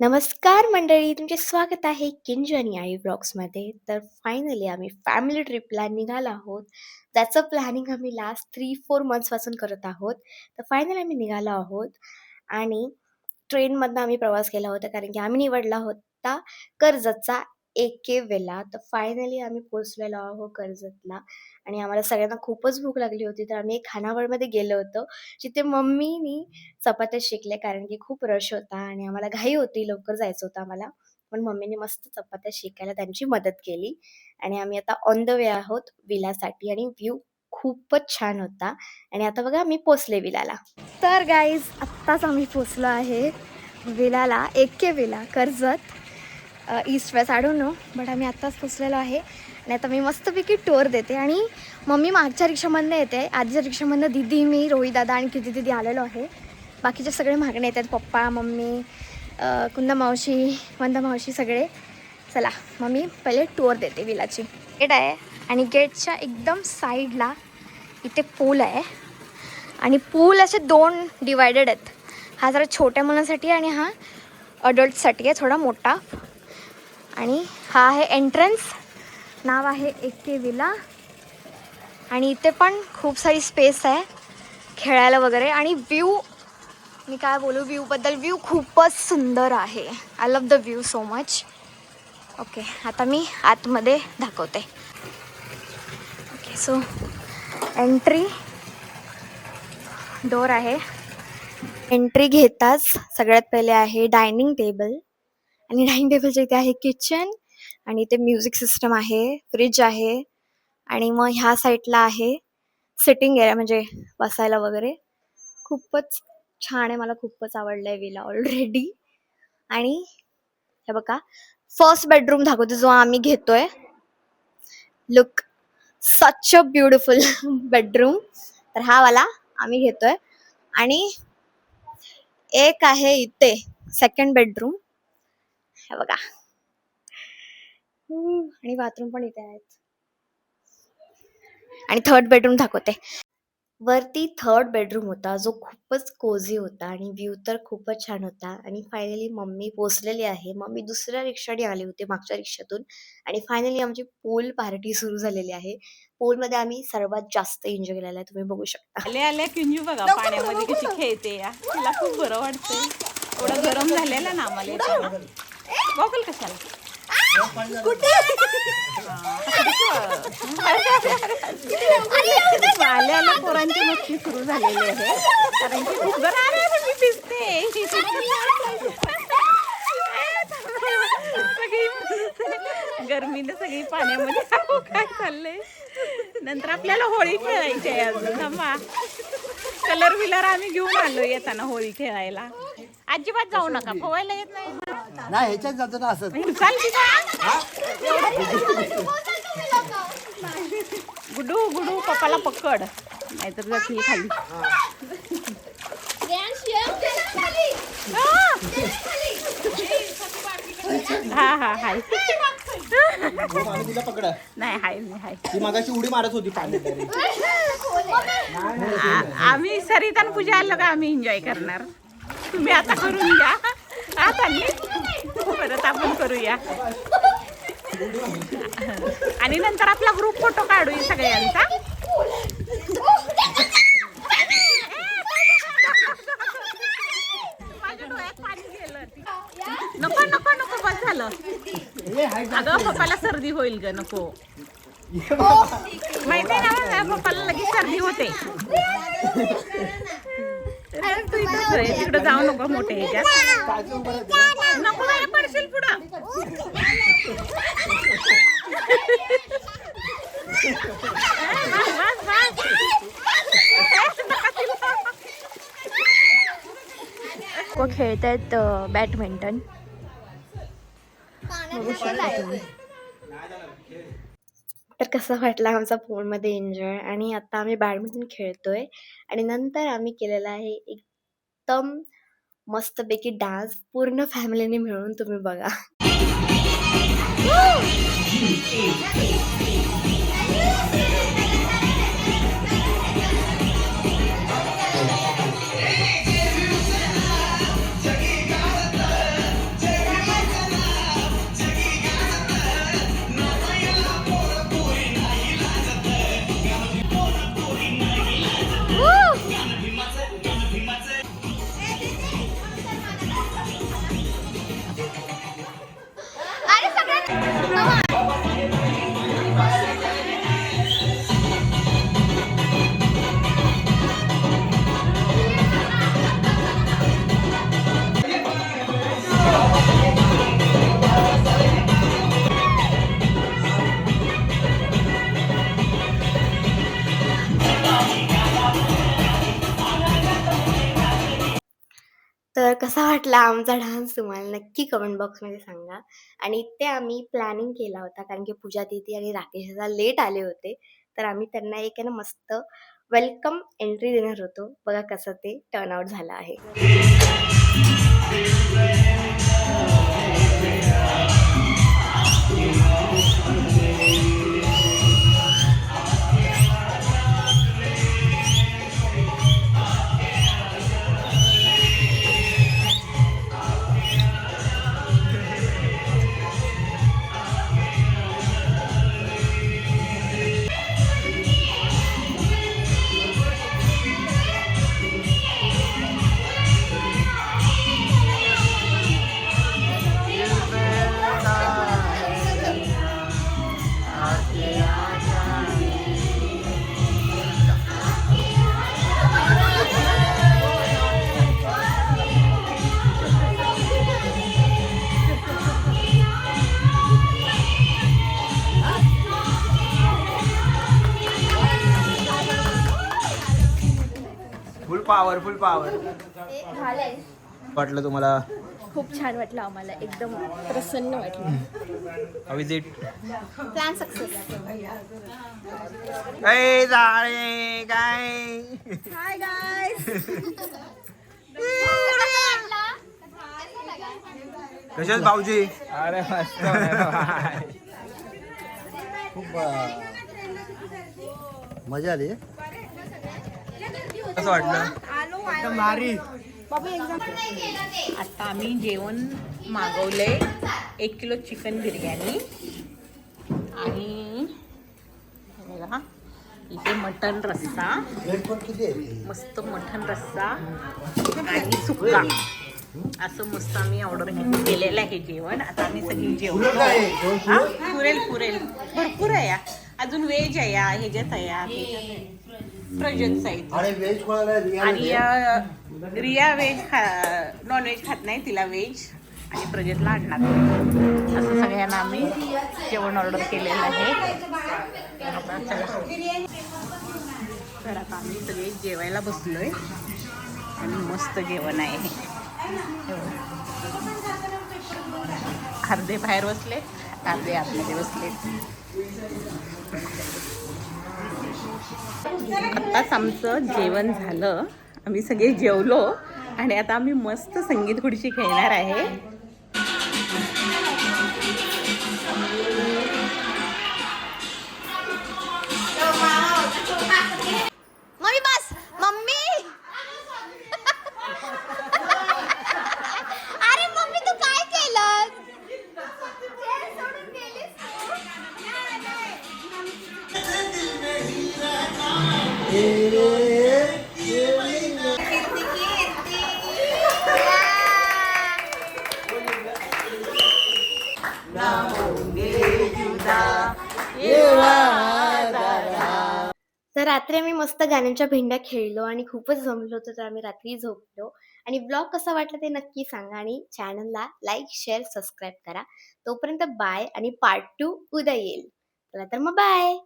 नमस्कार मंडळी, तुमचे स्वागत आहे किंजू आणि आई ब्लॉग्समध्ये. तर फायनली आम्ही फॅमिली ट्रिपला निघालो आहोत. त्याचं प्लॅनिंग आम्ही लास्ट 3-4 मंथ्सपासून करत आहोत. तर फायनली आम्ही निघालो आहोत आणि ट्रेनमधनं आम्ही प्रवास केला होता कारण की आम्ही निवडला होता कर्जतचा ए.के. विला. तर फायनली आम्ही पोहोचलेलो आहोत कर्जतला आणि आम्हाला सगळ्यांना खूपच भूक लागली होती. तर आम्ही एक खानावळमध्ये गेलो होतो, जिथे मम्मीनी चपात्या शेकल्या कारण की खूप रश होता आणि आम्हाला घाई होती, लवकर जायचं होतं आम्हाला. पण मम्मीने मस्त चपात्या शेकायला त्यांची मदत केली आणि आम्ही आता ऑन द वे आहोत विलासाठी आणि व्ह्यू खूपच छान होता आणि आता बघा मी पोहोचले विलाला. तर गाईज आत्ताच आम्ही पोचलो आहे विलाला, A K. Villa Karjat, east west I don't know, but आम्ही आत्ताच पोचलेलो आहे आणि आता मी मस्तपैकी टूर देते आणि मम्मी मागच्या रिक्षामधनं येते, आधीच्या रिक्षामधनं दीदी, मी, रोहित दादा आणि किती दीदी आलेलो आहे. बाकीचे सगळे मागणे येतात, पप्पा, मम्मी, कुंदा मावशी, वंदा मावशी सगळे. चला मम्मी पहिले टूर देते विलाची. गेट आहे आणि गेटच्या एकदम साईडला इथे पूल आहे आणि पूल असे 2 डिवायडेड आहेत. हा जरा छोट्या मुलांसाठी आणि हा अडल्टसाठी आहे, थोडा मोठा. आणि हा आहे एंट्रन्स, नाव आहे ए.के. विला आणि इथे पण खूप सारी स्पेस आहे खेळायला वगैरे आणि व्ह्यू, मी काय बोलू व्ह्यूबद्दल, व्ह्यू खूपच सुंदर आहे. I love the view so much. Okay, आता मी आतमध्ये दाखवते. ओके, सो एंट्री डोर आहे. एंट्री घेताच सगळ्यात पहिले आहे डायनिंग टेबल आणि डायनिंग टेबलच्या इथे आहे किचन आणि इथे म्युझिक सिस्टम आहे, फ्रीज आहे आणि मग ह्या साईडला आहे सिटिंग एरिया म्हणजे बसायला वगैरे. खूपच छान आहे, मला खूपच आवडलं आहे विला ऑलरेडी. आणि हे बघा फर्स्ट बेडरूम दाखवते जो आम्ही घेतोय. Look, such a beautiful bedroom. तर हा वाला आम्ही घेतोय आणि एक आहे इथे सेकंड बेडरूम, हे बघा. आणि बाथरूम पण इथे आहेत आणि थर्ड बेडरूम दाखवते. वरती थर्ड बेडरूम होता जो खूपच कोझी होता आणि व्ह्यू तर खूपच छान होता. आणि फायनली मम्मी पोचलेली आहे. मम्मी दुसऱ्या रिक्षाने आले होते मागच्या रिक्षातून आणि फायनली आमची पूल पार्टी सुरू झालेली आहे. पूलमध्ये आम्ही सर्वात जास्त एन्जॉय केलेला आहे, तुम्ही बघू शकता. आले आले किंजू बघा पाण्यामध्ये कशी खेळते या. तिला खूप बरं वाटतंय. एवढं गरम झालेलं ना आम्हाला येताना. बघल कशाला आले आले पोरांची मस्ती सुरू झालेली आहे कारण की खूप गरम भिजते. गरमीने सगळी पाण्यामध्ये काय चाललंय. नंतर आपल्याला होळी खेळायची आहे अजून. थांबा, कलर विलर आम्ही घेऊन आलो येताना होळी खेळायला. अजिबात जाऊ नका, पोवायला येत नाही नाही ह्याच्यात जातो ना असं. चाल गुडू गुडू पप्पाला पकड नाहीतर जातील खाली. हा हा हाय तिला पकडा. नाही हाय नाही हाय. ती मगाशी उडी मारत होती पाण्यात. आम्ही सरितान पूजा आलं का आम्ही एन्जॉय करणार. तुम्ही आता करून घ्या. आता परत आपण करूया आणि नंतर आपला ग्रुप फोटो काढूया सगळ्यांचा. माझ्या डोळ्यात पाणी गेलं. नको नको नको बस झालं. अगं पप्पाला सर्दी होईल ग, नको. माहिती आहे ना पप्पाला लगेच सर्दी होते. तू इथं तिकडं जाऊ नको मोठे ह्याच्यात. नको बाहेर पडशील पुढं. खेळतायत बॅडमिंटन. तर कसं वाटलं आमचा फोनमध्ये एन्जॉय. आणि आता आम्ही बॅडमिंटन खेळतोय आणि नंतर आम्ही केलेला आहे एकदम मस्तपैकी डान्स पूर्ण फॅमिलीने मिळून, तुम्ही बघा. वाटला आमचा डान्स तुम्हाला नक्की कमेंट बॉक्समध्ये सांगा. आणि ते आम्ही प्लॅनिंग केला होता कारण की पूजा दीदी आणि राकेश दादा लेट आले होते. तर आम्ही त्यांना एक आहे ना मस्त वेलकम एंट्री देणार होतो. बघा कसं ते टर्न आउट झालं आहे. फुल पॉवर फुल पॉवर. वाटलं तुम्हाला खूप छान वाटलं आम्हाला. एकदम प्रसन्न वाटलं. Visit plan success. काय झाले काय हाय गाईस. कशात भाऊजी? अरे मस्त खूप मजा आली. कसं वाटलं? एकदम भारी. आता आम्ही जेवण मागवलंय 1 किलो चिकन बिर्याणी आणि हे बघा इथे मटन रस्सा, किती आहे? मस्त मटन रस्सा आणि सुक्का असं मस्त आम्ही ऑर्डर केलेलं आहे जेवण. आता आम्ही सगळी जेवण पुरेल पुरेल भरपूर आहे. अजून व्हेज आहे, ह्याच्यात आहे प्रजत साईड. आणि व्हेज कोणाला रिया आणि रिया व्हेज नॉन व्हेज खात नाही, तिला व्हेज आणि प्रजतला आणणार. असं सगळ्यांना आम्ही जेवण ऑर्डर केलेलं आहे. आता चला. तर आता आम्ही सगळे जेवायला बसलोय आणि मस्त जेवण आहे. अर्धे बाहेर बसले, अर्धे आतमध्ये बसले. आत्ताच आमचं जेवण झालं, आम्ही सगळे जेवलो आणि आता आम्ही मस्त संगीत खुर्ची खेळणार आहे. मम्मी बस. मम्मी. अरे मम्मी तू काय केलं? तर रात्री आम्ही मस्त गाण्यांच्या भेंड्या खेळलो आणि खूपच जमलो होतो. तर आम्ही रात्री झोपलो. आणि ब्लॉग कसा वाटला ते नक्की सांगा आणि चॅनलला लाईक, शेअर, सबस्क्राईब करा. तोपर्यंत बाय आणि पार्ट 2 उद्या येईल. चला तर मग बाय.